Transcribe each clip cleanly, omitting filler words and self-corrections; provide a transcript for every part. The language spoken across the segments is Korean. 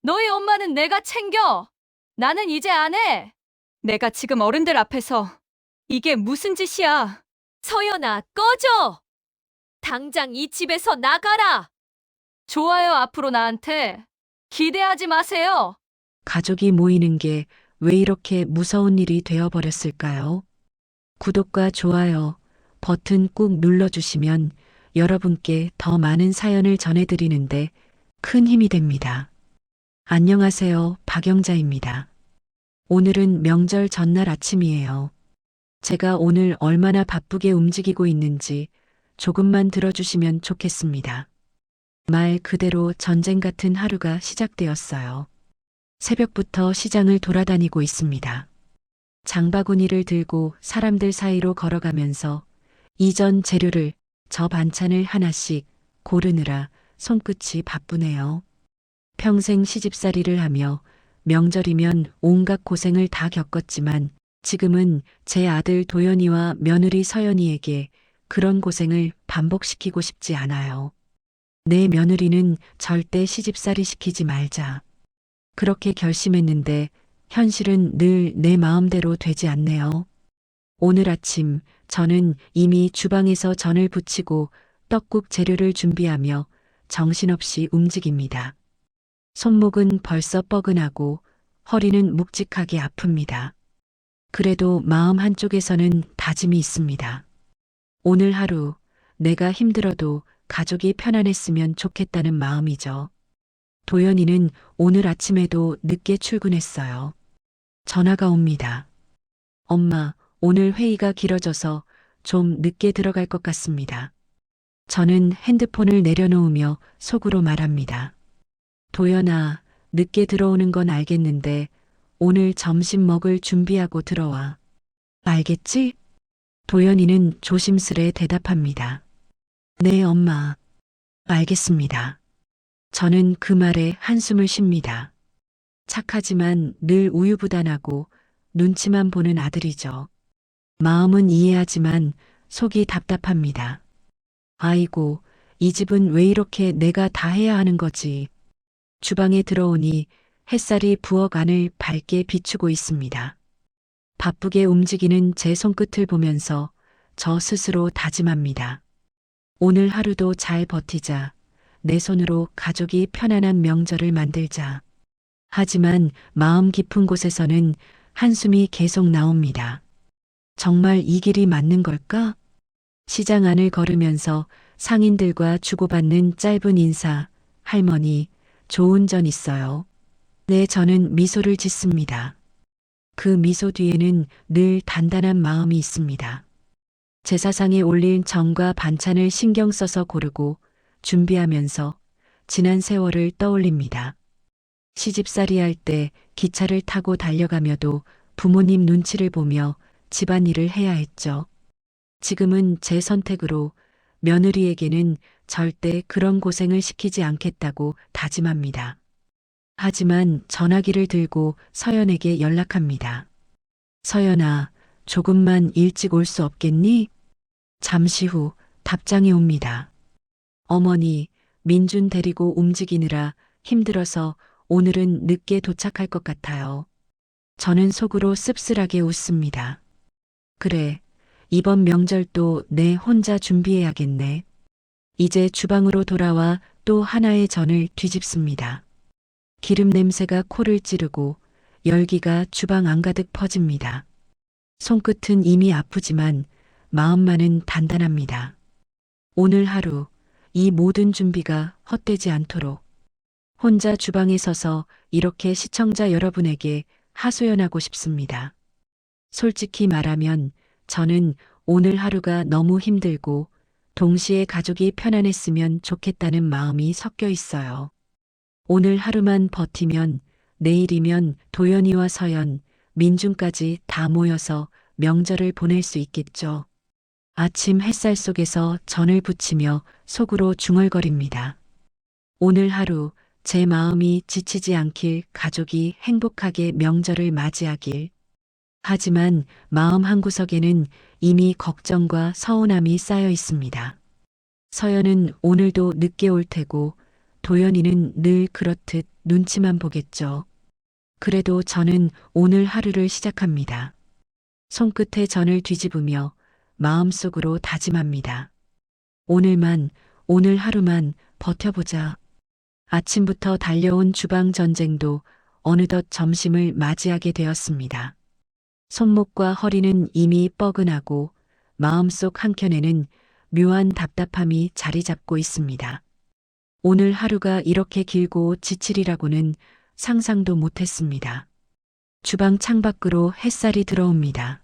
너희 엄마는 내가 챙겨. 나는 이제 안 해. 내가 지금 어른들 앞에서 이게 무슨 짓이야? 서연아, 꺼져! 당장 이 집에서 나가라! 좋아요, 앞으로 나한테. 기대하지 마세요. 가족이 모이는 게 왜 이렇게 무서운 일이 되어버렸을까요? 구독과 좋아요 버튼 꾹 눌러주시면 여러분께 더 많은 사연을 전해드리는데 큰 힘이 됩니다. 안녕하세요. 박영자입니다. 오늘은 명절 전날 아침이에요. 제가 오늘 얼마나 바쁘게 움직이고 있는지 조금만 들어주시면 좋겠습니다. 말 그대로 전쟁 같은 하루가 시작되었어요. 새벽부터 시장을 돌아다니고 있습니다. 장바구니를 들고 사람들 사이로 걸어가면서 이전 재료를 저 반찬을 하나씩 고르느라 손끝이 바쁘네요. 평생 시집살이를 하며 명절이면 온갖 고생을 다 겪었지만 지금은 제 아들 도연이와 며느리 서연이에게 그런 고생을 반복시키고 싶지 않아요. 내 며느리는 절대 시집살이 시키지 말자. 그렇게 결심했는데 현실은 늘 내 마음대로 되지 않네요. 오늘 아침 저는 이미 주방에서 전을 부치고 떡국 재료를 준비하며 정신없이 움직입니다. 손목은 벌써 뻐근하고 허리는 묵직하게 아픕니다. 그래도 마음 한쪽에서는 다짐이 있습니다. 오늘 하루 내가 힘들어도 가족이 편안했으면 좋겠다는 마음이죠. 도연이는 오늘 아침에도 늦게 출근했어요. 전화가 옵니다. 엄마, 오늘 회의가 길어져서 좀 늦게 들어갈 것 같습니다. 저는 핸드폰을 내려놓으며 속으로 말합니다. 도연아, 늦게 들어오는 건 알겠는데 오늘 점심 먹을 준비하고 들어와. 알겠지? 도연이는 조심스레 대답합니다. 네, 엄마. 알겠습니다. 저는 그 말에 한숨을 쉽니다. 착하지만 늘 우유부단하고 눈치만 보는 아들이죠. 마음은 이해하지만 속이 답답합니다. 아이고, 이 집은 왜 이렇게 내가 다 해야 하는 거지? 주방에 들어오니 햇살이 부엌 안을 밝게 비추고 있습니다. 바쁘게 움직이는 제 손끝을 보면서 저 스스로 다짐합니다. 오늘 하루도 잘 버티자. 내 손으로 가족이 편안한 명절을 만들자. 하지만 마음 깊은 곳에서는 한숨이 계속 나옵니다. 정말 이 길이 맞는 걸까? 시장 안을 걸으면서 상인들과 주고받는 짧은 인사, 할머니, 좋은 전 있어요. 네, 저는 미소를 짓습니다. 그 미소 뒤에는 늘 단단한 마음이 있습니다. 제사상에 올릴 정과 반찬을 신경 써서 고르고 준비하면서 지난 세월을 떠올립니다. 시집살이 할 때 기차를 타고 달려가며도 부모님 눈치를 보며 집안일을 해야 했죠. 지금은 제 선택으로 며느리에게는 절대 그런 고생을 시키지 않겠다고 다짐합니다. 하지만 전화기를 들고 서연에게 연락합니다. 서연아, 조금만 일찍 올 수 없겠니? 잠시 후 답장이 옵니다. 어머니, 민준 데리고 움직이느라 힘들어서 오늘은 늦게 도착할 것 같아요. 저는 속으로 씁쓸하게 웃습니다. 그래, 이번 명절도 내 혼자 준비해야겠네. 이제 주방으로 돌아와 또 하나의 전을 뒤집습니다. 기름 냄새가 코를 찌르고 열기가 주방 안가득 퍼집니다. 손끝은 이미 아프지만 마음만은 단단합니다. 오늘 하루 이 모든 준비가 헛되지 않도록 혼자 주방에 서서 이렇게 시청자 여러분에게 하소연하고 싶습니다. 솔직히 말하면 저는 오늘 하루가 너무 힘들고 동시에 가족이 편안했으면 좋겠다는 마음이 섞여 있어요. 오늘 하루만 버티면 내일이면 도연이와 서연, 민준까지 다 모여서 명절을 보낼 수 있겠죠. 아침 햇살 속에서 전을 부치며 속으로 중얼거립니다. 오늘 하루 제 마음이 지치지 않길, 가족이 행복하게 명절을 맞이하길. 하지만 마음 한구석에는 이미 걱정과 서운함이 쌓여 있습니다. 서연은 오늘도 늦게 올 테고 도연이는 늘 그렇듯 눈치만 보겠죠. 그래도 저는 오늘 하루를 시작합니다. 손끝에 전을 뒤집으며 마음속으로 다짐합니다. 오늘 하루만 버텨보자. 아침부터 달려온 주방 전쟁도 어느덧 점심을 맞이하게 되었습니다. 손목과 허리는 이미 뻐근하고 마음속 한켠에는 묘한 답답함이 자리 잡고 있습니다. 오늘 하루가 이렇게 길고 지칠이라고는 상상도 못했습니다. 주방 창밖으로 햇살이 들어옵니다.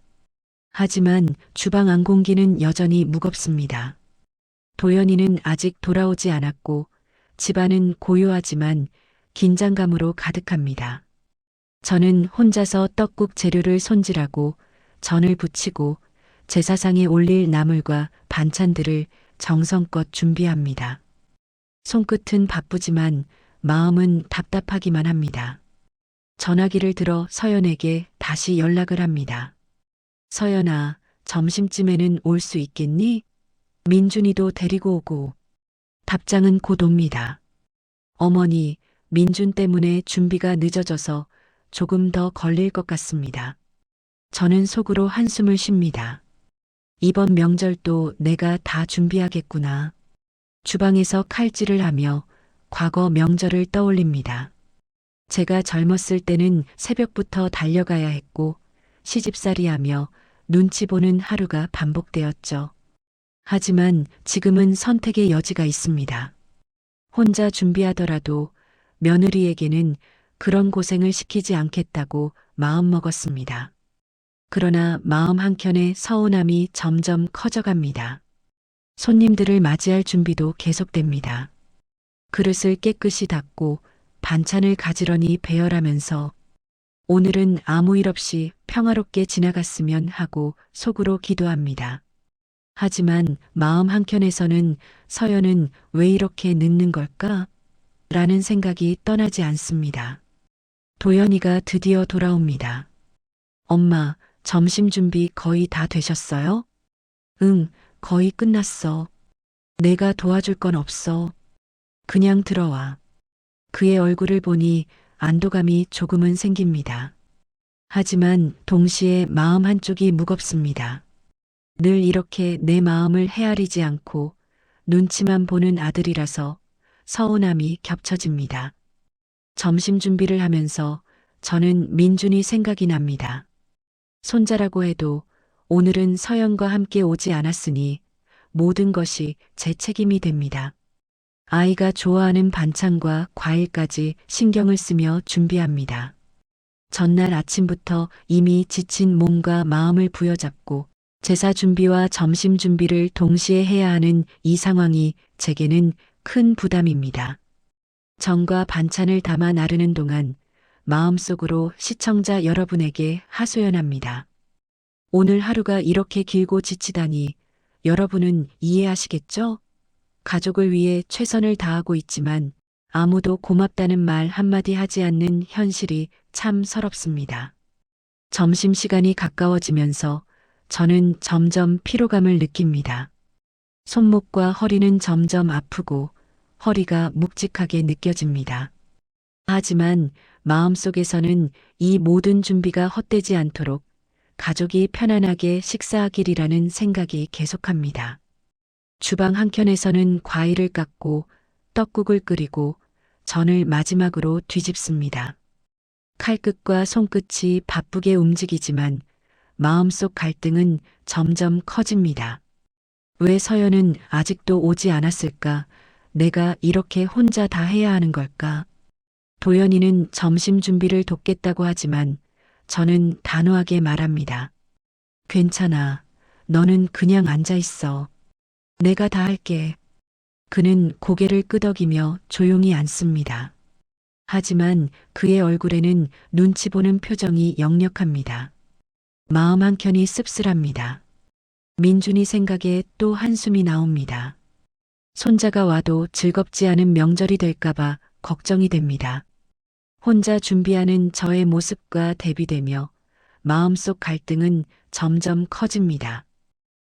하지만 주방 안 공기는 여전히 무겁습니다. 도연이는 아직 돌아오지 않았고 집안은 고요하지만 긴장감으로 가득합니다. 저는 혼자서 떡국 재료를 손질하고 전을 부치고 제사상에 올릴 나물과 반찬들을 정성껏 준비합니다. 손끝은 바쁘지만 마음은 답답하기만 합니다. 전화기를 들어 서연에게 다시 연락을 합니다. 서연아, 점심쯤에는 올 수 있겠니? 민준이도 데리고 오고. 답장은 곧 옵니다. 어머니, 민준 때문에 준비가 늦어져서 조금 더 걸릴 것 같습니다. 저는 속으로 한숨을 쉽니다. 이번 명절도 내가 다 준비하겠구나. 주방에서 칼질을 하며 과거 명절을 떠올립니다. 제가 젊었을 때는 새벽부터 달려가야 했고 시집살이하며 눈치 보는 하루가 반복되었죠. 하지만 지금은 선택의 여지가 있습니다. 혼자 준비하더라도 며느리에게는 그런 고생을 시키지 않겠다고 마음먹었습니다. 그러나 마음 한켠에 서운함이 점점 커져갑니다. 손님들을 맞이할 준비도 계속됩니다. 그릇을 깨끗이 닦고 반찬을 가지런히 배열하면서 오늘은 아무 일 없이 평화롭게 지나갔으면 하고 속으로 기도합니다. 하지만 마음 한켠에서는 서연은 왜 이렇게 늦는 걸까? 라는 생각이 떠나지 않습니다. 도연이가 드디어 돌아옵니다. 엄마, 점심 준비 거의 다 되셨어요? 응, 거의 끝났어. 내가 도와줄 건 없어. 그냥 들어와. 그의 얼굴을 보니 안도감이 조금은 생깁니다. 하지만 동시에 마음 한쪽이 무겁습니다. 늘 이렇게 내 마음을 헤아리지 않고 눈치만 보는 아들이라서 서운함이 겹쳐집니다. 점심 준비를 하면서 저는 민준이 생각이 납니다. 손자라고 해도 오늘은 서연과 함께 오지 않았으니 모든 것이 제 책임이 됩니다. 아이가 좋아하는 반찬과 과일까지 신경을 쓰며 준비합니다. 전날 아침부터 이미 지친 몸과 마음을 부여잡고 제사 준비와 점심 준비를 동시에 해야 하는 이 상황이 제게는 큰 부담입니다. 전과 반찬을 담아 나르는 동안 마음속으로 시청자 여러분에게 하소연합니다. 오늘 하루가 이렇게 길고 지치다니 여러분은 이해하시겠죠? 가족을 위해 최선을 다하고 있지만 아무도 고맙다는 말 한마디 하지 않는 현실이 참 서럽습니다. 점심시간이 가까워지면서 저는 점점 피로감을 느낍니다. 손목과 허리는 점점 아프고 허리가 묵직하게 느껴집니다. 하지만 마음속에서는 이 모든 준비가 헛되지 않도록 가족이 편안하게 식사하기리라는 생각이 계속합니다. 주방 한켠에서는 과일을 깎고 떡국을 끓이고 전을 마지막으로 뒤집습니다. 칼끝과 손끝이 바쁘게 움직이지만 마음속 갈등은 점점 커집니다. 왜 서연은 아직도 오지 않았을까? 내가 이렇게 혼자 다 해야 하는 걸까? 도연이는 점심 준비를 돕겠다고 하지만 저는 단호하게 말합니다. 괜찮아. 너는 그냥 앉아 있어. 내가 다 할게. 그는 고개를 끄덕이며 조용히 앉습니다. 하지만 그의 얼굴에는 눈치 보는 표정이 역력합니다. 마음 한켠이 씁쓸합니다. 민준이 생각에 또 한숨이 나옵니다. 손자가 와도 즐겁지 않은 명절이 될까봐 걱정이 됩니다. 혼자 준비하는 저의 모습과 대비되며 마음속 갈등은 점점 커집니다.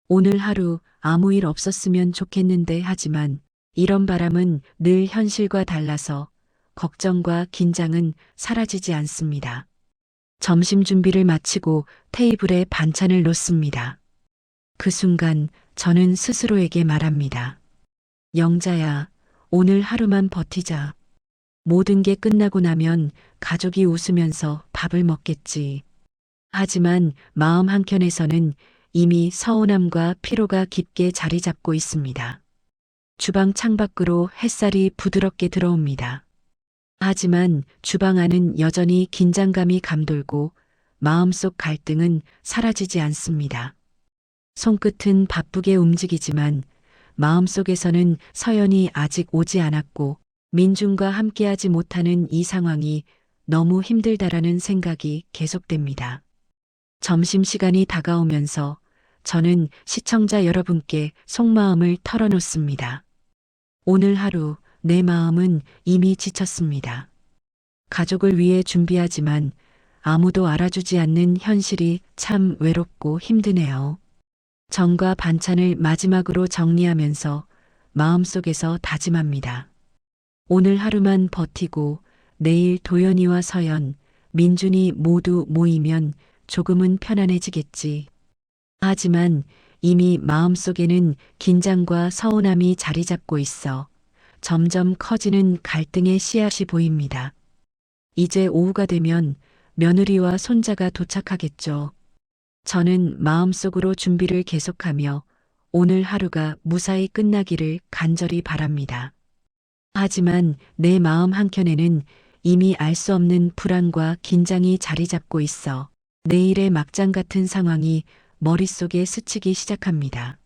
오늘 하루 아무 일 없었으면 좋겠는데 하지만 이런 바람은 늘 현실과 달라서 걱정과 긴장은 사라지지 않습니다. 점심 준비를 마치고 테이블에 반찬을 놓습니다. 그 순간 저는 스스로에게 말합니다. 영자야, 오늘 하루만 버티자. 모든 게 끝나고 나면 가족이 웃으면서 밥을 먹겠지. 하지만 마음 한켠에서는 이미 서운함과 피로가 깊게 자리 잡고 있습니다. 주방 창밖으로 햇살이 부드럽게 들어옵니다. 하지만 주방 안은 여전히 긴장감이 감돌고 마음속 갈등은 사라지지 않습니다. 손끝은 바쁘게 움직이지만 마음속에서는 서연이 아직 오지 않았고 민준과 함께하지 못하는 이 상황이 너무 힘들다라는 생각이 계속됩니다. 점심시간이 다가오면서 저는 시청자 여러분께 속마음을 털어놓습니다. 오늘 하루 내 마음은 이미 지쳤습니다. 가족을 위해 준비하지만 아무도 알아주지 않는 현실이 참 외롭고 힘드네요. 전과 반찬을 마지막으로 정리하면서 마음속에서 다짐합니다. 오늘 하루만 버티고 내일 도연이와 서연, 민준이 모두 모이면 조금은 편안해지겠지. 하지만 이미 마음속에는 긴장과 서운함이 자리 잡고 있어 점점 커지는 갈등의 씨앗이 보입니다. 이제 오후가 되면 며느리와 손자가 도착하겠죠. 저는 마음속으로 준비를 계속하며 오늘 하루가 무사히 끝나기를 간절히 바랍니다. 하지만 내 마음 한켠에는 이미 알 수 없는 불안과 긴장이 자리 잡고 있어 내일의 막장 같은 상황이 머릿속에 스치기 시작합니다.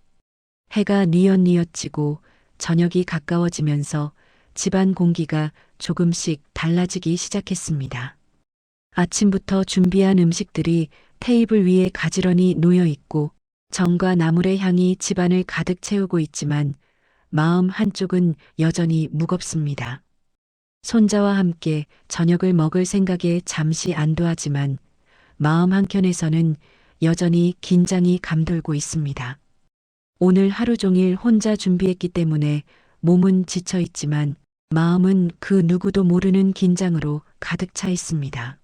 해가 뉘엿뉘엿 지고 저녁이 가까워지면서 집안 공기가 조금씩 달라지기 시작했습니다. 아침부터 준비한 음식들이 테이블 위에 가지런히 놓여 있고 정과 나물의 향이 집안을 가득 채우고 있지만 마음 한쪽은 여전히 무겁습니다. 손자와 함께 저녁을 먹을 생각에 잠시 안도하지만 마음 한켠에서는 여전히 긴장이 감돌고 있습니다. 오늘 하루 종일 혼자 준비했기 때문에 몸은 지쳐 있지만 마음은 그 누구도 모르는 긴장으로 가득 차 있습니다.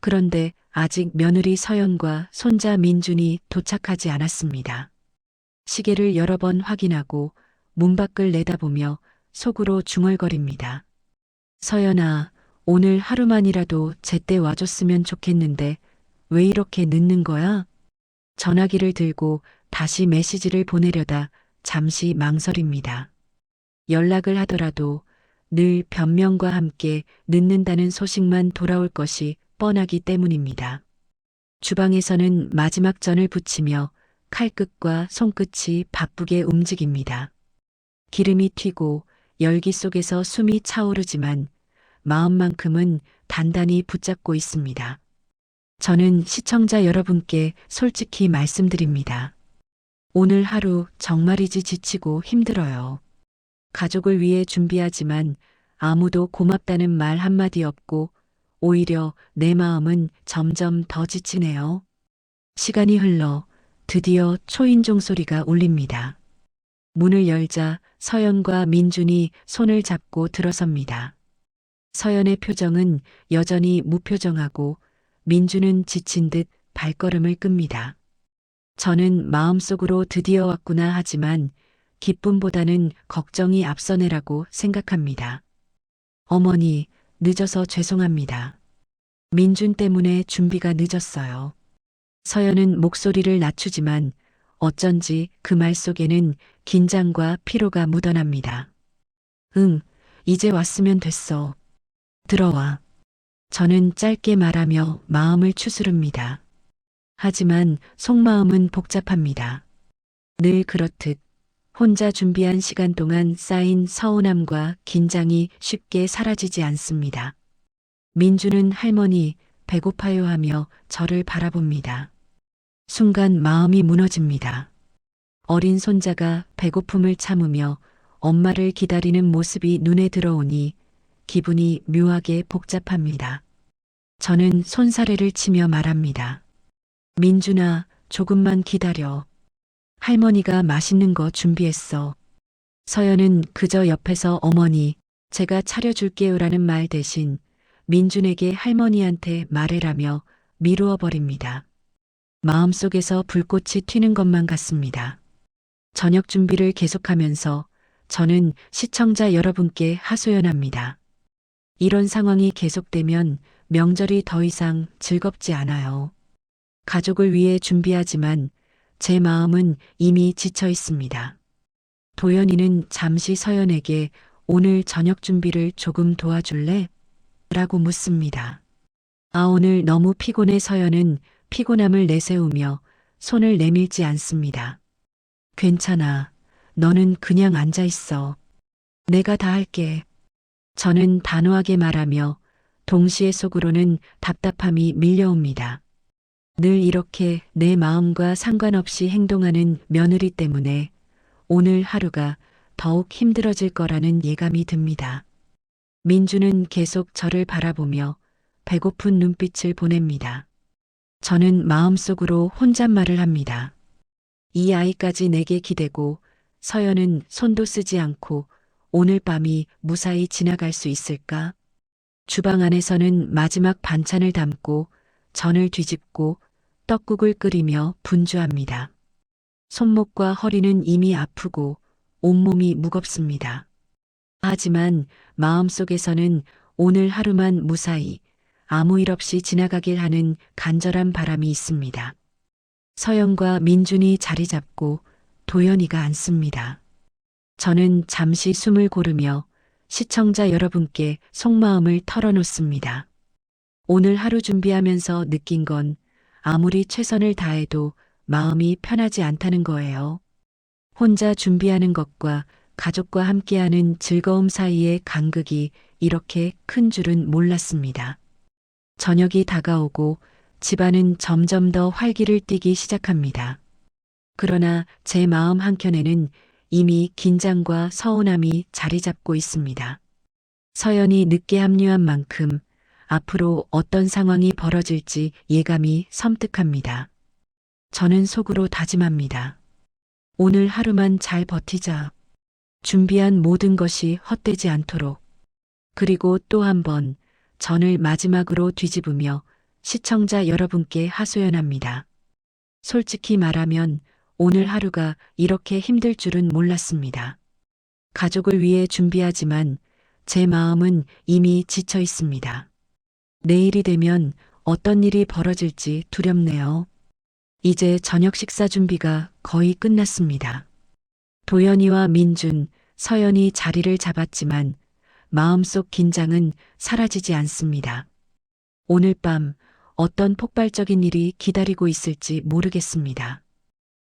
그런데 아직 며느리 서연과 손자 민준이 도착하지 않았습니다. 시계를 여러 번 확인하고 문 밖을 내다보며 속으로 중얼거립니다. 서연아, 오늘 하루만이라도 제때 와줬으면 좋겠는데 왜 이렇게 늦는 거야? 전화기를 들고 다시 메시지를 보내려다 잠시 망설입니다. 연락을 하더라도 늘 변명과 함께 늦는다는 소식만 돌아올 것이 뻔하기 때문입니다. 주방에서는 마지막 전을 부치며 칼끝과 손끝이 바쁘게 움직입니다. 기름이 튀고 열기 속에서 숨이 차오르지만 마음만큼은 단단히 붙잡고 있습니다. 저는 시청자 여러분께 솔직히 말씀드립니다. 오늘 하루 정말이지 지치고 힘들어요. 가족을 위해 준비하지만 아무도 고맙다는 말 한마디 없고 오히려 내 마음은 점점 더 지치네요. 시간이 흘러 드디어 초인종 소리가 울립니다. 문을 열자 서연과 민준이 손을 잡고 들어섭니다. 서연의 표정은 여전히 무표정하고 민준은 지친 듯 발걸음을 끕니다. 저는 마음속으로 드디어 왔구나 하지만 기쁨보다는 걱정이 앞서네라고 생각합니다. 어머니, 늦어서 죄송합니다. 민준 때문에 준비가 늦었어요. 서연은 목소리를 낮추지만 어쩐지 그 말 속에는 긴장과 피로가 묻어납니다. 응, 이제 왔으면 됐어. 들어와. 저는 짧게 말하며 마음을 추스릅니다. 하지만 속마음은 복잡합니다. 늘 그렇듯 혼자 준비한 시간 동안 쌓인 서운함과 긴장이 쉽게 사라지지 않습니다. 민주는 할머니, 배고파요 하며 저를 바라봅니다. 순간 마음이 무너집니다. 어린 손자가 배고픔을 참으며 엄마를 기다리는 모습이 눈에 들어오니 기분이 묘하게 복잡합니다. 저는 손사래를 치며 말합니다. 민준아, 조금만 기다려. 할머니가 맛있는 거 준비했어. 서연은 그저 옆에서 어머니, 제가 차려줄게요라는 말 대신 민준에게 할머니한테 말해라며 미루어 버립니다. 마음속에서 불꽃이 튀는 것만 같습니다. 저녁 준비를 계속하면서 저는 시청자 여러분께 하소연합니다. 이런 상황이 계속되면 명절이 더 이상 즐겁지 않아요. 가족을 위해 준비하지만 제 마음은 이미 지쳐 있습니다. 도연이는 잠시 서연에게 오늘 저녁 준비를 조금 도와줄래? 라고 묻습니다. 오늘 너무 피곤해. 서연은 피곤함을 내세우며 손을 내밀지 않습니다. 괜찮아. 너는 그냥 앉아 있어. 내가 다 할게. 저는 단호하게 말하며 동시에 속으로는 답답함이 밀려옵니다. 늘 이렇게 내 마음과 상관없이 행동하는 며느리 때문에 오늘 하루가 더욱 힘들어질 거라는 예감이 듭니다. 민주는 계속 저를 바라보며 배고픈 눈빛을 보냅니다. 저는 마음속으로 혼잣말을 합니다. 이 아이까지 내게 기대고 서연은 손도 쓰지 않고 오늘 밤이 무사히 지나갈 수 있을까? 주방 안에서는 마지막 반찬을 담고 전을 뒤집고 떡국을 끓이며 분주합니다. 손목과 허리는 이미 아프고 온몸이 무겁습니다. 하지만 마음속에서는 오늘 하루만 무사히 아무 일 없이 지나가길 하는 간절한 바람이 있습니다. 서연과 민준이 자리 잡고 도연이가 앉습니다. 저는 잠시 숨을 고르며 시청자 여러분께 속마음을 털어놓습니다. 오늘 하루 준비하면서 느낀 건 아무리 최선을 다해도 마음이 편하지 않다는 거예요. 혼자 준비하는 것과 가족과 함께하는 즐거움 사이의 간극이 이렇게 큰 줄은 몰랐습니다. 저녁이 다가오고 집안은 점점 더 활기를 띠기 시작합니다. 그러나 제 마음 한켠에는 이미 긴장과 서운함이 자리 잡고 있습니다. 서연이 늦게 합류한 만큼 앞으로 어떤 상황이 벌어질지 예감이 섬뜩합니다. 저는 속으로 다짐합니다. 오늘 하루만 잘 버티자. 준비한 모든 것이 헛되지 않도록. 그리고 또 한 번 전을 마지막으로 뒤집으며 시청자 여러분께 하소연합니다. 솔직히 말하면 오늘 하루가 이렇게 힘들 줄은 몰랐습니다. 가족을 위해 준비하지만 제 마음은 이미 지쳐 있습니다. 내일이 되면 어떤 일이 벌어질지 두렵네요. 이제 저녁 식사 준비가 거의 끝났습니다. 도연이와 민준, 서연이 자리를 잡았지만 마음속 긴장은 사라지지 않습니다. 오늘 밤 어떤 폭발적인 일이 기다리고 있을지 모르겠습니다.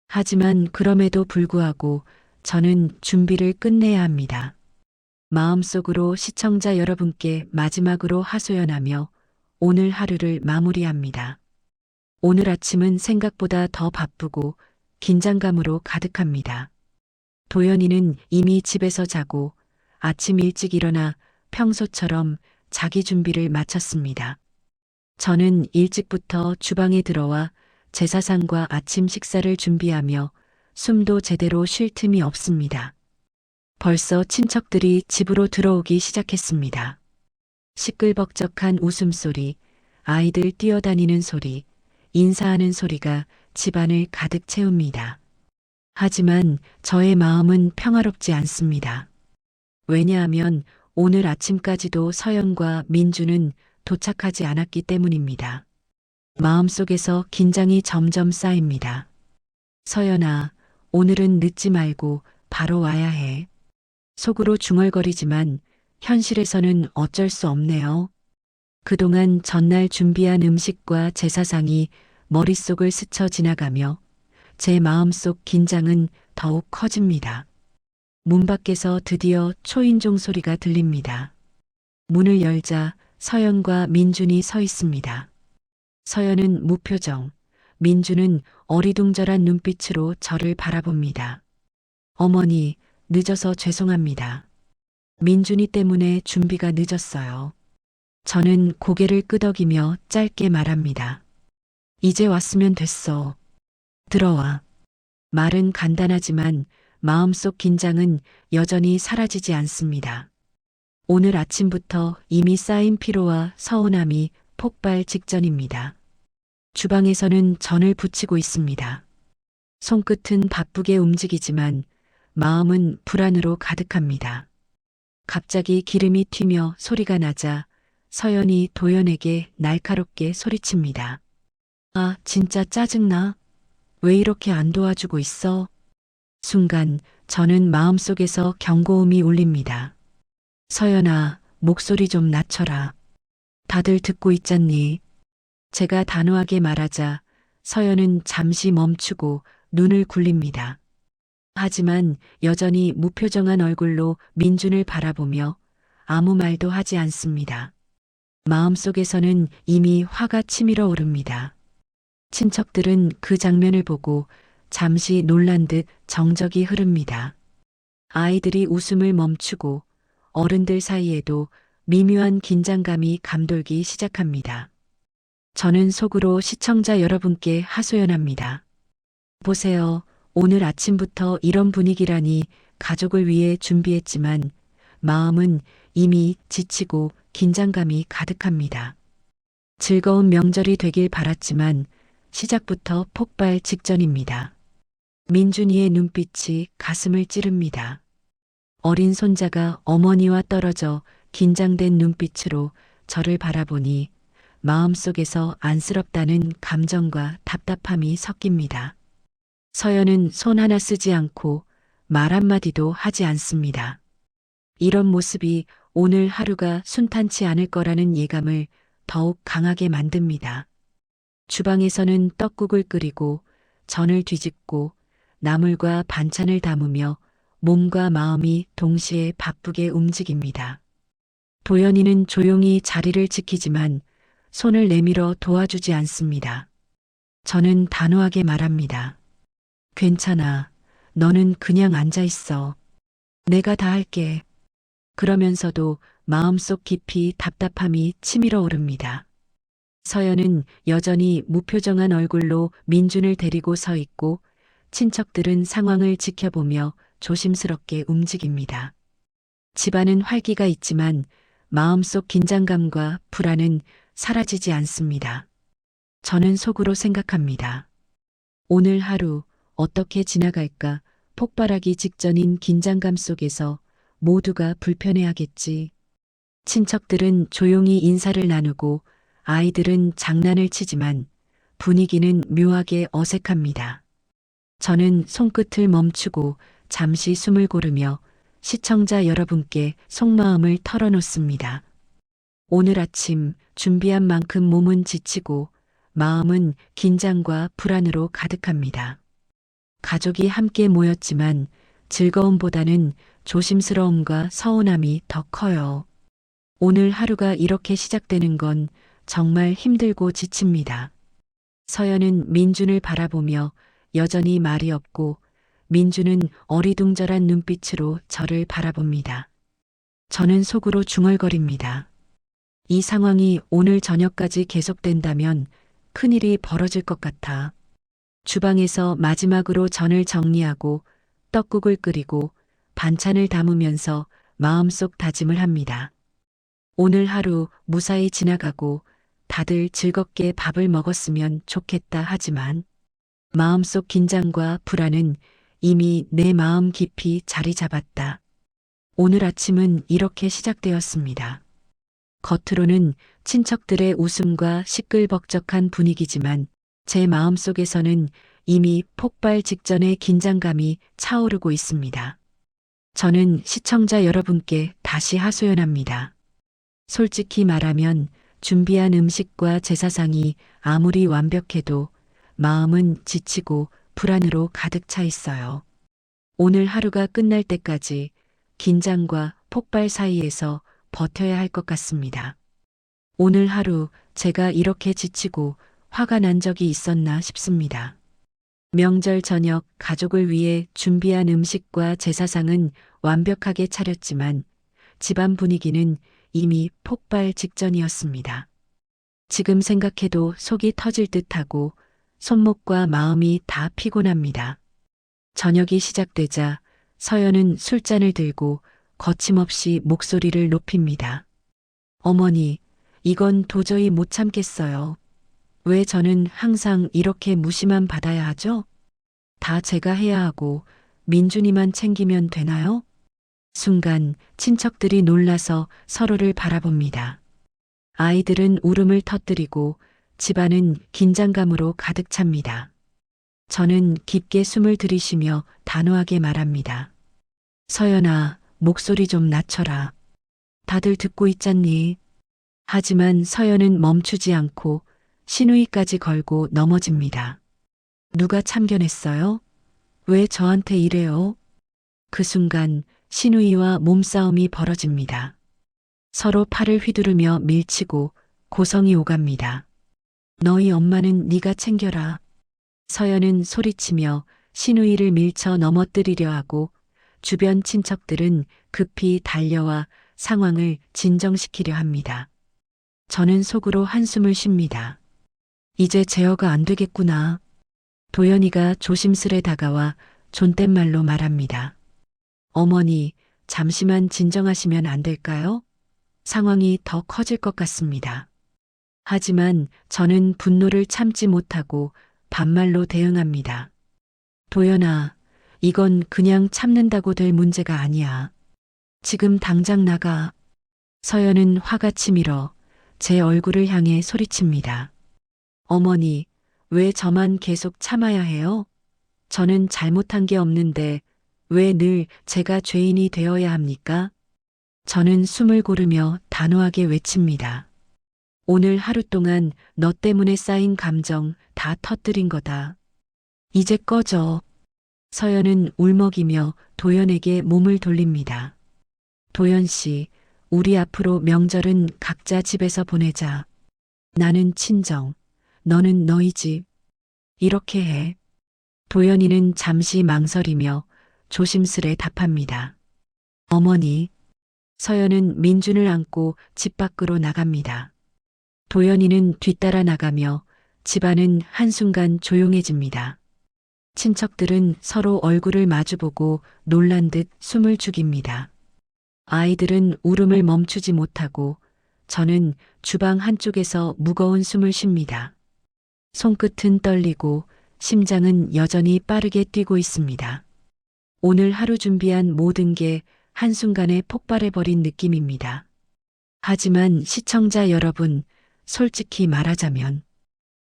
하지만 그럼에도 불구하고 저는 준비를 끝내야 합니다. 마음속으로 시청자 여러분께 마지막으로 하소연하며 오늘 하루를 마무리합니다. 오늘 아침은 생각보다 더 바쁘고 긴장감으로 가득합니다. 도연이는 이미 집에서 자고 아침 일찍 일어나 평소처럼 자기 준비를 마쳤습니다. 저는 일찍부터 주방에 들어와 제사상과 아침 식사를 준비하며 숨도 제대로 쉴 틈이 없습니다. 벌써 친척들이 집으로 들어오기 시작했습니다. 시끌벅적한 웃음소리, 아이들 뛰어다니는 소리, 인사하는 소리가 집안을 가득 채웁니다. 하지만 저의 마음은 평화롭지 않습니다. 왜냐하면 오늘 아침까지도 서연과 민주는 도착하지 않았기 때문입니다. 마음속에서 긴장이 점점 쌓입니다. 서연아, 오늘은 늦지 말고 바로 와야 해. 속으로 중얼거리지만 현실에서는 어쩔 수 없네요. 그동안 전날 준비한 음식과 제사상이 머릿속을 스쳐 지나가며 제 마음속 긴장은 더욱 커집니다. 문 밖에서 드디어 초인종 소리가 들립니다. 문을 열자 서연과 민준이 서 있습니다. 서연은 무표정, 민준은 어리둥절한 눈빛으로 저를 바라봅니다. 어머니, 늦어서 죄송합니다. 민준이 때문에 준비가 늦었어요. 저는 고개를 끄덕이며 짧게 말합니다. 이제 왔으면 됐어. 들어와. 말은 간단하지만 마음속 긴장은 여전히 사라지지 않습니다. 오늘 아침부터 이미 쌓인 피로와 서운함이 폭발 직전입니다. 주방에서는 전을 부치고 있습니다. 손끝은 바쁘게 움직이지만 마음은 불안으로 가득합니다. 갑자기 기름이 튀며 소리가 나자 서연이 도연에게 날카롭게 소리칩니다. 아, 진짜 짜증나. 왜 이렇게 안 도와주고 있어? 순간 저는 마음속에서 경고음이 울립니다. 서연아, 목소리 좀 낮춰라. 다들 듣고 있잖니. 제가 단호하게 말하자 서연은 잠시 멈추고 눈을 굴립니다. 하지만 여전히 무표정한 얼굴로 민준을 바라보며 아무 말도 하지 않습니다. 마음속에서는 이미 화가 치밀어 오릅니다. 친척들은 그 장면을 보고 잠시 놀란 듯 정적이 흐릅니다. 아이들이 웃음을 멈추고 어른들 사이에도 미묘한 긴장감이 감돌기 시작합니다. 저는 속으로 시청자 여러분께 하소연합니다. 보세요. 오늘 아침부터 이런 분위기라니 가족을 위해 준비했지만 마음은 이미 지치고 긴장감이 가득합니다. 즐거운 명절이 되길 바랐지만 시작부터 폭발 직전입니다. 민준이의 눈빛이 가슴을 찌릅니다. 어린 손자가 어머니와 떨어져 긴장된 눈빛으로 저를 바라보니 마음속에서 안쓰럽다는 감정과 답답함이 섞입니다. 서연은 손 하나 쓰지 않고 말 한마디도 하지 않습니다. 이런 모습이 오늘 하루가 순탄치 않을 거라는 예감을 더욱 강하게 만듭니다. 주방에서는 떡국을 끓이고 전을 뒤집고 나물과 반찬을 담으며 몸과 마음이 동시에 바쁘게 움직입니다. 도연이는 조용히 자리를 지키지만 손을 내밀어 도와주지 않습니다. 저는 단호하게 말합니다. 괜찮아. 너는 그냥 앉아 있어. 내가 다 할게. 그러면서도 마음속 깊이 답답함이 치밀어 오릅니다. 서연은 여전히 무표정한 얼굴로 민준을 데리고 서 있고 친척들은 상황을 지켜보며 조심스럽게 움직입니다. 집안은 활기가 있지만 마음속 긴장감과 불안은 사라지지 않습니다. 저는 속으로 생각합니다. 오늘 하루 어떻게 지나갈까? 폭발하기 직전인 긴장감 속에서 모두가 불편해하겠지. 친척들은 조용히 인사를 나누고 아이들은 장난을 치지만 분위기는 묘하게 어색합니다. 저는 손끝을 멈추고 잠시 숨을 고르며 시청자 여러분께 속마음을 털어놓습니다. 오늘 아침 준비한 만큼 몸은 지치고 마음은 긴장과 불안으로 가득합니다. 가족이 함께 모였지만 즐거움보다는 조심스러움과 서운함이 더 커요. 오늘 하루가 이렇게 시작되는 건 정말 힘들고 지칩니다. 서연은 민준을 바라보며 여전히 말이 없고 민준은 어리둥절한 눈빛으로 저를 바라봅니다. 저는 속으로 중얼거립니다. 이 상황이 오늘 저녁까지 계속된다면 큰일이 벌어질 것 같아. 주방에서 마지막으로 전을 정리하고 떡국을 끓이고 반찬을 담으면서 마음속 다짐을 합니다. 오늘 하루 무사히 지나가고 다들 즐겁게 밥을 먹었으면 좋겠다 하지만 마음속 긴장과 불안은 이미 내 마음 깊이 자리 잡았다. 오늘 아침은 이렇게 시작되었습니다. 겉으로는 친척들의 웃음과 시끌벅적한 분위기지만 제 마음속에서는 이미 폭발 직전의 긴장감이 차오르고 있습니다. 저는 시청자 여러분께 다시 하소연합니다. 솔직히 말하면 준비한 음식과 제사상이 아무리 완벽해도 마음은 지치고 불안으로 가득 차 있어요. 오늘 하루가 끝날 때까지 긴장과 폭발 사이에서 버텨야 할 것 같습니다. 오늘 하루 제가 이렇게 지치고 화가 난 적이 있었나 싶습니다. 명절 저녁 가족을 위해 준비한 음식과 제사상은 완벽하게 차렸지만 집안 분위기는 이미 폭발 직전이었습니다. 지금 생각해도 속이 터질 듯하고 손목과 마음이 다 피곤합니다. 저녁이 시작되자 서연은 술잔을 들고 거침없이 목소리를 높입니다. 어머니, 이건 도저히 못 참겠어요. 왜 저는 항상 이렇게 무시만 받아야 하죠? 다 제가 해야 하고 민준이만 챙기면 되나요? 순간 친척들이 놀라서 서로를 바라봅니다. 아이들은 울음을 터뜨리고 집안은 긴장감으로 가득 찹니다. 저는 깊게 숨을 들이쉬며 단호하게 말합니다. 서연아, 목소리 좀 낮춰라. 다들 듣고 있잖니. 하지만 서연은 멈추지 않고 신우이까지 걸고 넘어집니다. 누가 참견했어요? 왜 저한테 이래요? 그 순간 신우이와 몸싸움이 벌어집니다. 서로 팔을 휘두르며 밀치고 고성이 오갑니다. 너희 엄마는 네가 챙겨라. 서연은 소리치며 신우이를 밀쳐 넘어뜨리려 하고 주변 친척들은 급히 달려와 상황을 진정시키려 합니다. 저는 속으로 한숨을 쉽니다. 이제 제어가 안 되겠구나. 도연이가 조심스레 다가와 존댓말로 말합니다. 어머니, 잠시만 진정하시면 안 될까요? 상황이 더 커질 것 같습니다. 하지만 저는 분노를 참지 못하고 반말로 대응합니다. 도연아, 이건 그냥 참는다고 될 문제가 아니야. 지금 당장 나가. 서연은 화가 치밀어 제 얼굴을 향해 소리칩니다. 어머니, 왜 저만 계속 참아야 해요? 저는 잘못한 게 없는데 왜 늘 제가 죄인이 되어야 합니까? 저는 숨을 고르며 단호하게 외칩니다. 오늘 하루 동안 너 때문에 쌓인 감정 다 터뜨린 거다. 이제 꺼져. 서연은 울먹이며 도연에게 몸을 돌립니다. 도연 씨, 우리 앞으로 명절은 각자 집에서 보내자. 나는 친정, 너는 너희 집. 이렇게 해. 도연이는 잠시 망설이며 조심스레 답합니다. 어머니. 서연은 민준을 안고 집 밖으로 나갑니다. 도연이는 뒤따라 나가며 집안은 한순간 조용해집니다. 친척들은 서로 얼굴을 마주보고 놀란 듯 숨을 죽입니다. 아이들은 울음을 멈추지 못하고 저는 주방 한쪽에서 무거운 숨을 쉽니다. 손끝은 떨리고 심장은 여전히 빠르게 뛰고 있습니다. 오늘 하루 준비한 모든 게 한순간에 폭발해버린 느낌입니다. 하지만 시청자 여러분, 솔직히 말하자면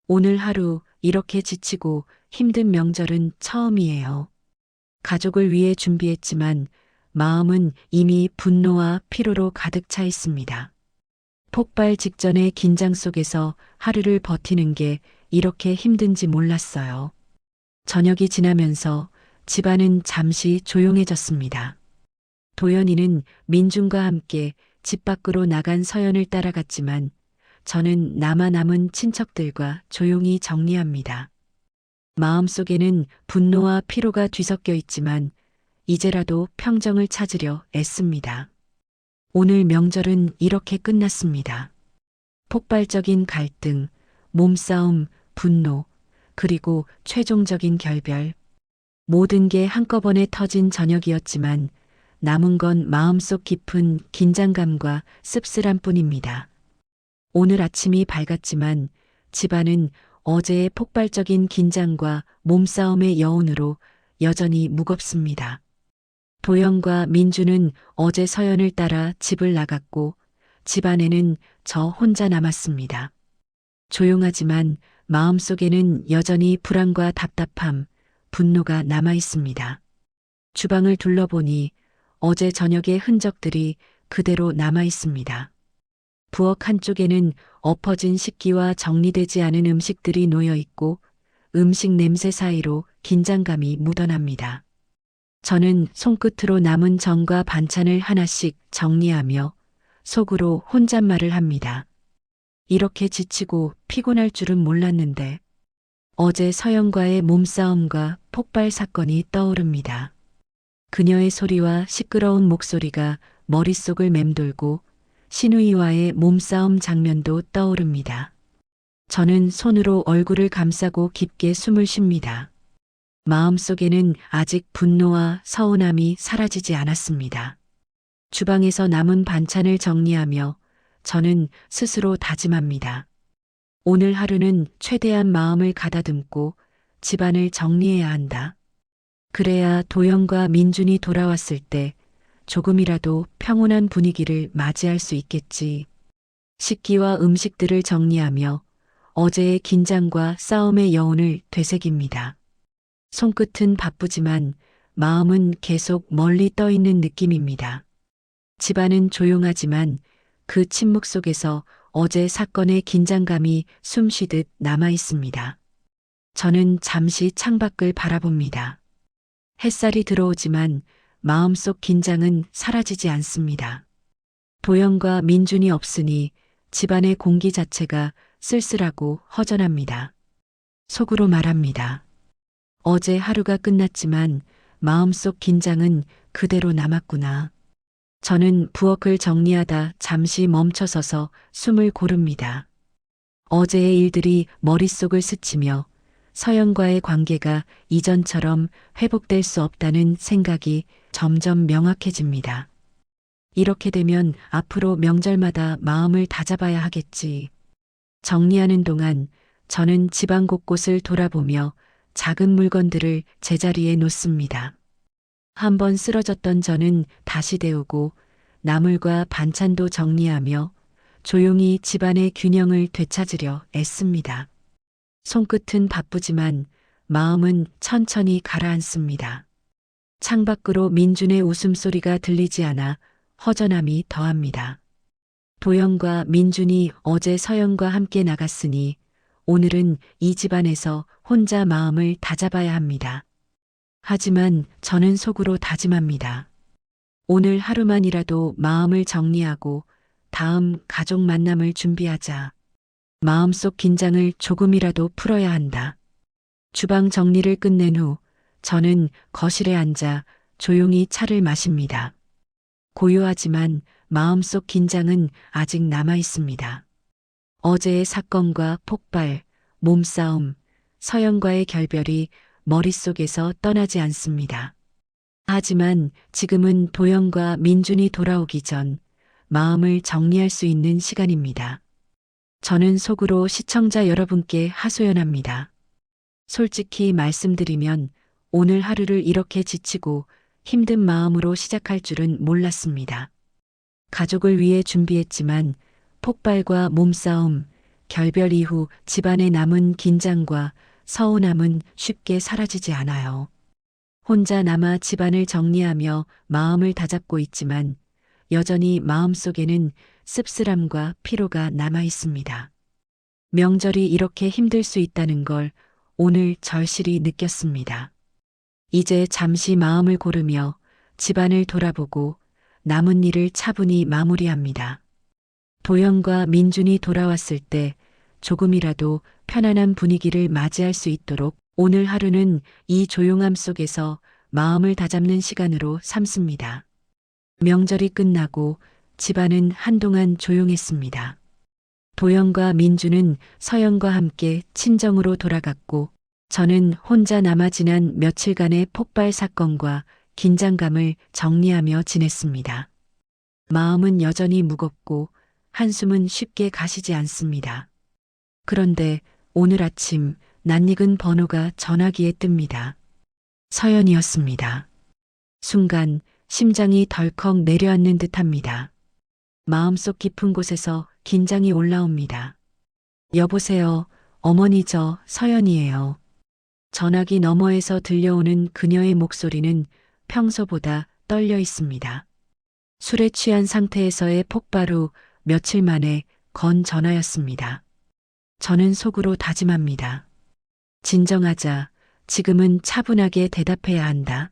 오늘 하루 이렇게 지치고 힘든 명절은 처음이에요. 가족을 위해 준비했지만 마음은 이미 분노와 피로로 가득 차 있습니다. 폭발 직전의 긴장 속에서 하루를 버티는 게 이렇게 힘든지 몰랐어요. 저녁이 지나면서 집안은 잠시 조용해졌습니다. 도연이는 민준과 함께 집 밖으로 나간 서연을 따라갔지만 저는 남은 친척들과 조용히 정리합니다. 마음속에는 분노와 피로가 뒤섞여 있지만 이제라도 평정을 찾으려 애씁니다. 오늘 명절은 이렇게 끝났습니다. 폭발적인 갈등, 몸싸움, 분노, 그리고 최종적인 결별. 모든 게 한꺼번에 터진 저녁이었지만 남은 건 마음속 깊은 긴장감과 씁쓸함 뿐입니다. 오늘 아침이 밝았지만 집안은 어제의 폭발적인 긴장과 몸싸움의 여운으로 여전히 무겁습니다. 도연과 민주는 어제 서연을 따라 집을 나갔고 집안에는 저 혼자 남았습니다. 조용하지만 마음속에는 여전히 불안과 답답함, 분노가 남아 있습니다. 주방을 둘러보니 어제 저녁의 흔적들이 그대로 남아 있습니다. 부엌 한쪽에는 엎어진 식기와 정리되지 않은 음식들이 놓여 있고 음식 냄새 사이로 긴장감이 묻어납니다. 저는 손끝으로 남은 정과 반찬을 하나씩 정리하며 속으로 혼잣말을 합니다. 이렇게 지치고 피곤할 줄은 몰랐는데 어제 서연과의 몸싸움과 폭발 사건이 떠오릅니다. 그녀의 소리와 시끄러운 목소리가 머릿속을 맴돌고 신우이와의 몸싸움 장면도 떠오릅니다. 저는 손으로 얼굴을 감싸고 깊게 숨을 쉽니다. 마음속에는 아직 분노와 서운함이 사라지지 않았습니다. 주방에서 남은 반찬을 정리하며 저는 스스로 다짐합니다. 오늘 하루는 최대한 마음을 가다듬고 집안을 정리해야 한다. 그래야 도영과 민준이 돌아왔을 때 조금이라도 평온한 분위기를 맞이할 수 있겠지. 식기와 음식들을 정리하며 어제의 긴장과 싸움의 여운을 되새깁니다. 손끝은 바쁘지만 마음은 계속 멀리 떠 있는 느낌입니다. 집안은 조용하지만 그 침묵 속에서 어제 사건의 긴장감이 숨쉬듯 남아 있습니다. 저는 잠시 창밖을 바라봅니다. 햇살이 들어오지만 마음속 긴장은 사라지지 않습니다. 도영과 민준이 없으니 집안의 공기 자체가 쓸쓸하고 허전합니다. 속으로 말합니다. 어제 하루가 끝났지만 마음속 긴장은 그대로 남았구나. 저는 부엌을 정리하다 잠시 멈춰서서 숨을 고릅니다. 어제의 일들이 머릿속을 스치며 서연과의 관계가 이전처럼 회복될 수 없다는 생각이 점점 명확해집니다. 이렇게 되면 앞으로 명절마다 마음을 다잡아야 하겠지. 정리하는 동안 저는 집안 곳곳을 돌아보며 작은 물건들을 제자리에 놓습니다. 한번 쓰러졌던 저는 다시 데우고 나물과 반찬도 정리하며 조용히 집안의 균형을 되찾으려 애씁니다. 손끝은 바쁘지만 마음은 천천히 가라앉습니다. 창밖으로 민준의 웃음소리가 들리지 않아 허전함이 더합니다. 도영과 민준이 어제 서연과 함께 나갔으니 오늘은 이 집안에서 혼자 마음을 다잡아야 합니다. 하지만 저는 속으로 다짐합니다. 오늘 하루만이라도 마음을 정리하고 다음 가족 만남을 준비하자. 마음속 긴장을 조금이라도 풀어야 한다. 주방 정리를 끝낸 후 저는 거실에 앉아 조용히 차를 마십니다. 고요하지만 마음속 긴장은 아직 남아 있습니다. 어제의 사건과 폭발, 몸싸움, 서연과의 결별이 머릿속에서 떠나지 않습니다. 하지만 지금은 도영과 민준이 돌아오기 전 마음을 정리할 수 있는 시간입니다. 저는 속으로 시청자 여러분께 하소연합니다. 솔직히 말씀드리면 오늘 하루를 이렇게 지치고 힘든 마음으로 시작할 줄은 몰랐습니다. 가족을 위해 준비했지만 폭발과 몸싸움, 결별 이후 집안에 남은 긴장과 서운함은 쉽게 사라지지 않아요. 혼자 남아 집안을 정리하며 마음을 다잡고 있지만 여전히 마음속에는 씁쓸함과 피로가 남아 있습니다. 명절이 이렇게 힘들 수 있다는 걸 오늘 절실히 느꼈습니다. 이제 잠시 마음을 고르며 집안을 돌아보고 남은 일을 차분히 마무리합니다. 도영과 민준이 돌아왔을 때 조금이라도 편안한 분위기를 맞이할 수 있도록 오늘 하루는 이 조용함 속에서 마음을 다잡는 시간으로 삼습니다. 명절이 끝나고 집안은 한동안 조용했습니다. 도영과 민준은 서연과 함께 친정으로 돌아갔고 저는 혼자 남아 지난 며칠간의 폭발 사건과 긴장감을 정리하며 지냈습니다. 마음은 여전히 무겁고 한숨은 쉽게 가시지 않습니다. 그런데 오늘 아침 낯익은 번호가 전화기에 뜹니다. 서연이었습니다. 순간 심장이 덜컥 내려앉는 듯합니다. 마음속 깊은 곳에서 긴장이 올라옵니다. 여보세요, 어머니 저 서연이에요. 전화기 너머에서 들려오는 그녀의 목소리는 평소보다 떨려 있습니다. 술에 취한 상태에서의 폭발 후 며칠 만에 건 전화였습니다. 저는 속으로 다짐합니다. 진정하자. 지금은 차분하게 대답해야 한다.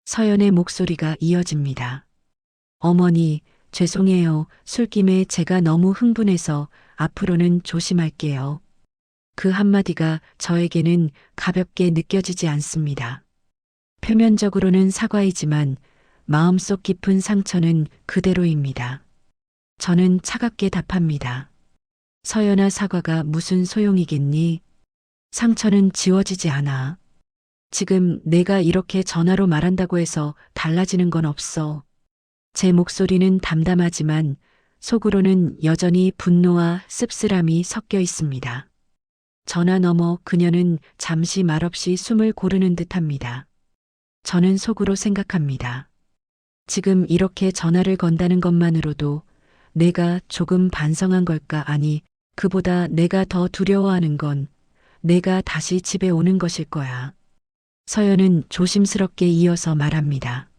서연의 목소리가 이어집니다. 어머니, 죄송해요. 술김에 제가 너무 흥분해서 앞으로는 조심할게요. 그 한마디가 저에게는 가볍게 느껴지지 않습니다. 표면적으로는 사과이지만 마음속 깊은 상처는 그대로입니다. 저는 차갑게 답합니다. 서연아, 사과가 무슨 소용이겠니? 상처는 지워지지 않아. 지금 내가 이렇게 전화로 말한다고 해서 달라지는 건 없어. 제 목소리는 담담하지만 속으로는 여전히 분노와 씁쓸함이 섞여 있습니다. 전화 너머 그녀는 잠시 말없이 숨을 고르는 듯 합니다. 저는 속으로 생각합니다. 지금 이렇게 전화를 건다는 것만으로도 내가 조금 반성한 걸까? 아니, 그보다 내가 더 두려워하는 건 내가 다시 집에 오는 것일 거야. 서연은 조심스럽게 이어서 말합니다.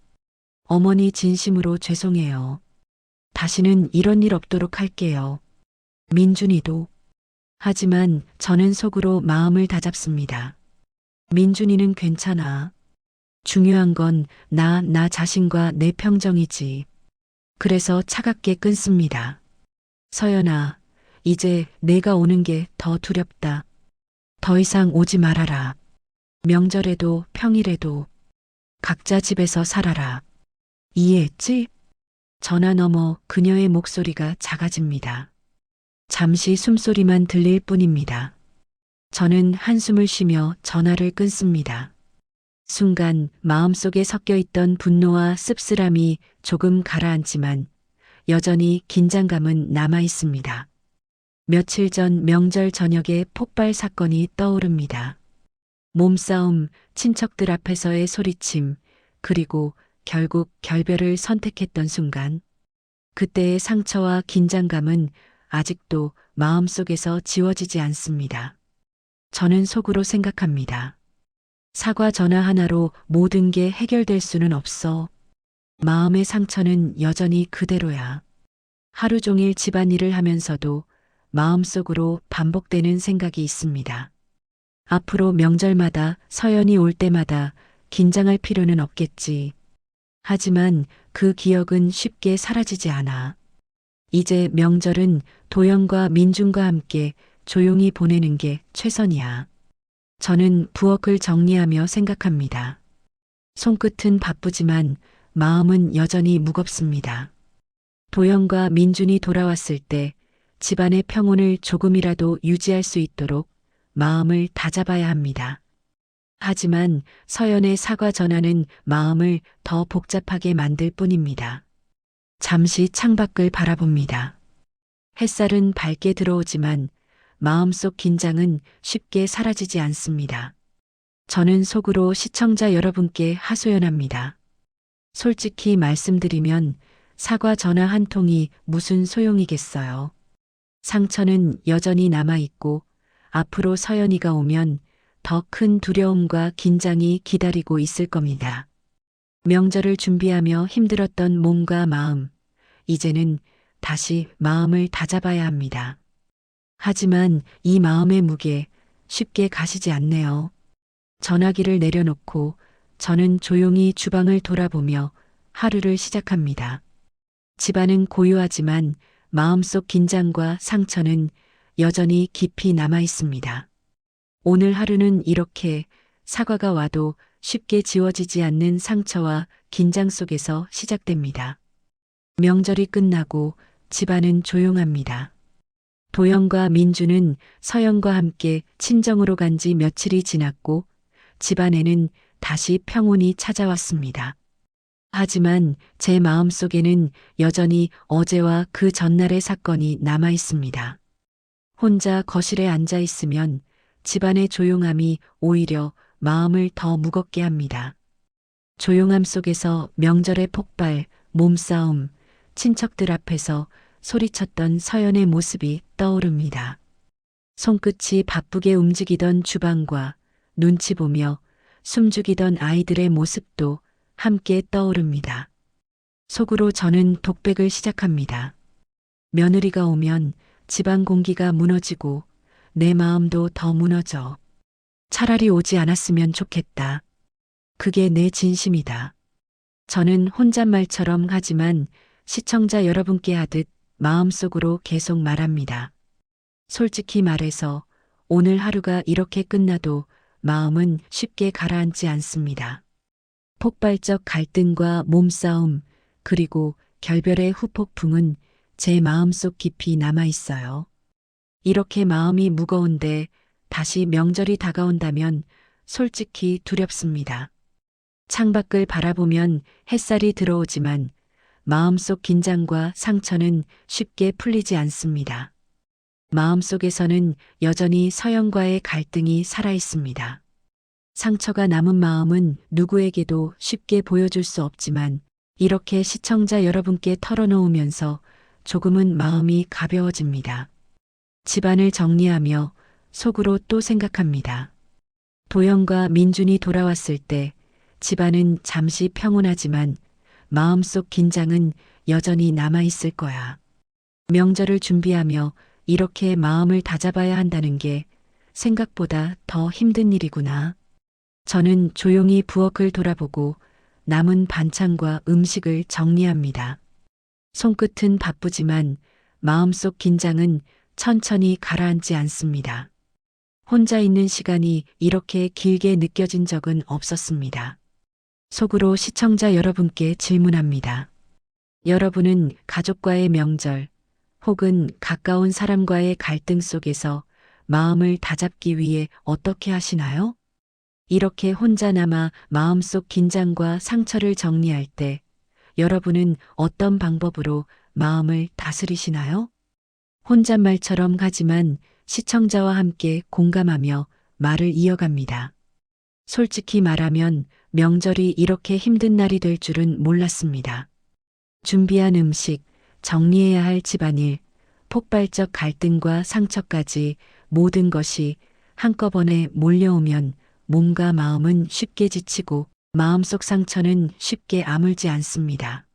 어머니 진심으로 죄송해요. 다시는 이런 일 없도록 할게요. 민준이도. 하지만 저는 속으로 마음을 다잡습니다. 민준이는 괜찮아. 중요한 건 나 자신과 내 평정이지. 그래서 차갑게 끊습니다. 서연아, 이제 내가 오는 게 더 두렵다. 더 이상 오지 말아라. 명절에도 평일에도 각자 집에서 살아라. 이해했지? 전화 너머 그녀의 목소리가 작아집니다. 잠시 숨소리만 들릴 뿐입니다. 저는 한숨을 쉬며 전화를 끊습니다. 순간 마음속에 섞여 있던 분노와 씁쓸함이 조금 가라앉지만 여전히 긴장감은 남아 있습니다. 며칠 전 명절 저녁에 폭발 사건이 떠오릅니다. 몸싸움, 친척들 앞에서의 소리침, 그리고 결국 결별을 선택했던 순간, 그때의 상처와 긴장감은 아직도 마음속에서 지워지지 않습니다. 저는 속으로 생각합니다. 사과 전화 하나로 모든 게 해결될 수는 없어. 마음의 상처는 여전히 그대로야. 하루 종일 집안일을 하면서도 마음속으로 반복되는 생각이 있습니다. 앞으로 명절마다 서연이 올 때마다 긴장할 필요는 없겠지. 하지만 그 기억은 쉽게 사라지지 않아. 이제 명절은 도영과 민준과 함께 조용히 보내는 게 최선이야. 저는 부엌을 정리하며 생각합니다. 손끝은 바쁘지만 마음은 여전히 무겁습니다. 도영과 민준이 돌아왔을 때 집안의 평온을 조금이라도 유지할 수 있도록 마음을 다잡아야 합니다. 하지만 서연의 사과 전화는 마음을 더 복잡하게 만들 뿐입니다. 잠시 창밖을 바라봅니다. 햇살은 밝게 들어오지만 마음속 긴장은 쉽게 사라지지 않습니다. 저는 속으로 시청자 여러분께 하소연합니다. 솔직히 말씀드리면 사과 전화 한 통이 무슨 소용이겠어요. 상처는 여전히 남아있고 앞으로 서연이가 오면 더 큰 두려움과 긴장이 기다리고 있을 겁니다. 명절을 준비하며 힘들었던 몸과 마음, 이제는 다시 마음을 다잡아야 합니다. 하지만 이 마음의 무게 쉽게 가시지 않네요. 전화기를 내려놓고 저는 조용히 주방을 돌아보며 하루를 시작합니다. 집안은 고요하지만 마음속 긴장과 상처는 여전히 깊이 남아 있습니다. 오늘 하루는 이렇게 사과가 와도 쉽게 지워지지 않는 상처와 긴장 속에서 시작됩니다. 명절이 끝나고 집안은 조용합니다. 도영과 민주는 서영과 함께 친정으로 간 지 며칠이 지났고 집안에는 다시 평온이 찾아왔습니다. 하지만 제 마음속에는 여전히 어제와 그 전날의 사건이 남아 있습니다. 혼자 거실에 앉아 있으면 집안의 조용함이 오히려 마음을 더 무겁게 합니다. 조용함 속에서 명절의 폭발, 몸싸움, 친척들 앞에서 소리쳤던 서연의 모습이 떠오릅니다. 손끝이 바쁘게 움직이던 주방과 눈치 보며 숨죽이던 아이들의 모습도 함께 떠오릅니다. 속으로 저는 독백을 시작합니다. 며느리가 오면 집안 공기가 무너지고 내 마음도 더 무너져. 차라리 오지 않았으면 좋겠다. 그게 내 진심이다. 저는 혼잣말처럼 하지만 시청자 여러분께 하듯 마음속으로 계속 말합니다. 솔직히 말해서 오늘 하루가 이렇게 끝나도 마음은 쉽게 가라앉지 않습니다. 폭발적 갈등과 몸싸움, 그리고 결별의 후폭풍은 제 마음속 깊이 남아 있어요. 이렇게 마음이 무거운데 다시 명절이 다가온다면 솔직히 두렵습니다. 창밖을 바라보면 햇살이 들어오지만 마음속 긴장과 상처는 쉽게 풀리지 않습니다. 마음속에서는 여전히 서연과의 갈등이 살아있습니다. 상처가 남은 마음은 누구에게도 쉽게 보여줄 수 없지만 이렇게 시청자 여러분께 털어놓으면서 조금은 마음이 가벼워집니다. 집안을 정리하며 속으로 또 생각합니다. 도영과 민준이 돌아왔을 때 집안은 잠시 평온하지만 마음속 긴장은 여전히 남아있을 거야. 명절을 준비하며 이렇게 마음을 다잡아야 한다는 게 생각보다 더 힘든 일이구나. 저는 조용히 부엌을 돌아보고 남은 반찬과 음식을 정리합니다. 손끝은 바쁘지만 마음속 긴장은 천천히 가라앉지 않습니다. 혼자 있는 시간이 이렇게 길게 느껴진 적은 없었습니다. 속으로 시청자 여러분께 질문합니다. 여러분은 가족과의 명절 혹은 가까운 사람과의 갈등 속에서 마음을 다잡기 위해 어떻게 하시나요? 이렇게 혼자 남아 마음속 긴장과 상처를 정리할 때 여러분은 어떤 방법으로 마음을 다스리시나요? 혼잣말처럼 하지만 시청자와 함께 공감하며 말을 이어갑니다. 솔직히 말하면 명절이 이렇게 힘든 날이 될 줄은 몰랐습니다. 준비한 음식, 정리해야 할 집안일, 폭발적 갈등과 상처까지 모든 것이 한꺼번에 몰려오면 몸과 마음은 쉽게 지치고 마음속 상처는 쉽게 아물지 않습니다.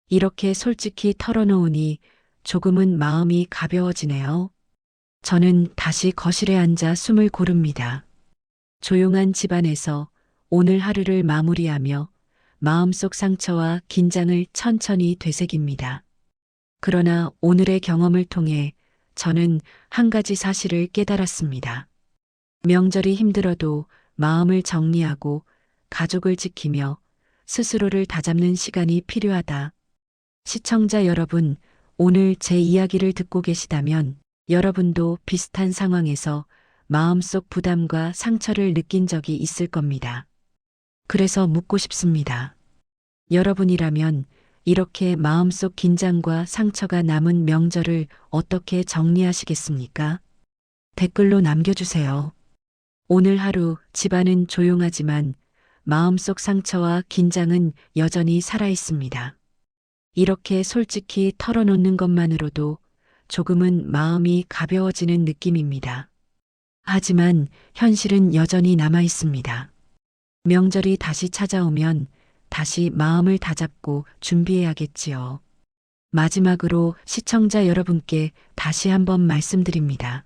이렇게 솔직히 털어놓으니 조금은 마음이 가벼워지네요. 저는 다시 거실에 앉아 숨을 고릅니다. 조용한 집안에서 오늘 하루를 마무리하며 마음속 상처와 긴장을 천천히 되새깁니다. 그러나 오늘의 경험을 통해 저는 한 가지 사실을 깨달았습니다. 명절이 힘들어도 마음을 정리하고 가족을 지키며 스스로를 다잡는 시간이 필요하다. 시청자 여러분, 오늘 제 이야기를 듣고 계시다면 여러분도 비슷한 상황에서 마음속 부담과 상처를 느낀 적이 있을 겁니다. 그래서 묻고 싶습니다. 여러분이라면 이렇게 마음속 긴장과 상처가 남은 명절을 어떻게 정리하시겠습니까? 댓글로 남겨주세요. 오늘 하루 집안은 조용하지만 마음속 상처와 긴장은 여전히 살아있습니다. 이렇게 솔직히 털어놓는 것만으로도 조금은 마음이 가벼워지는 느낌입니다. 하지만 현실은 여전히 남아있습니다. 명절이 다시 찾아오면 다시 마음을 다잡고 준비해야겠지요. 마지막으로 시청자 여러분께 다시 한번 말씀드립니다.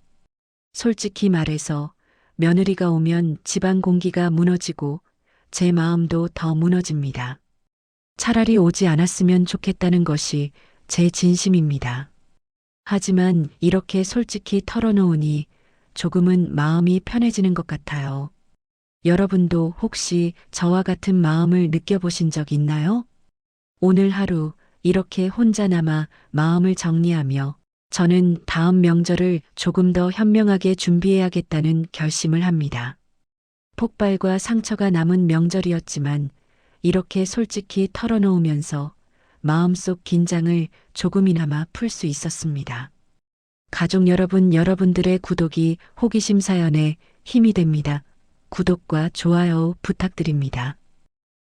솔직히 말해서 며느리가 오면 집안 공기가 무너지고 제 마음도 더 무너집니다. 차라리 오지 않았으면 좋겠다는 것이 제 진심입니다. 하지만 이렇게 솔직히 털어놓으니 조금은 마음이 편해지는 것 같아요. 여러분도 혹시 저와 같은 마음을 느껴보신 적 있나요? 오늘 하루 이렇게 혼자 남아 마음을 정리하며 저는 다음 명절을 조금 더 현명하게 준비해야겠다는 결심을 합니다. 폭발과 상처가 남은 명절이었지만 이렇게 솔직히 털어놓으면서 마음속 긴장을 조금이나마 풀 수 있었습니다. 가족 여러분, 여러분들의 구독이 호기심 사연에 힘이 됩니다. 구독과 좋아요 부탁드립니다.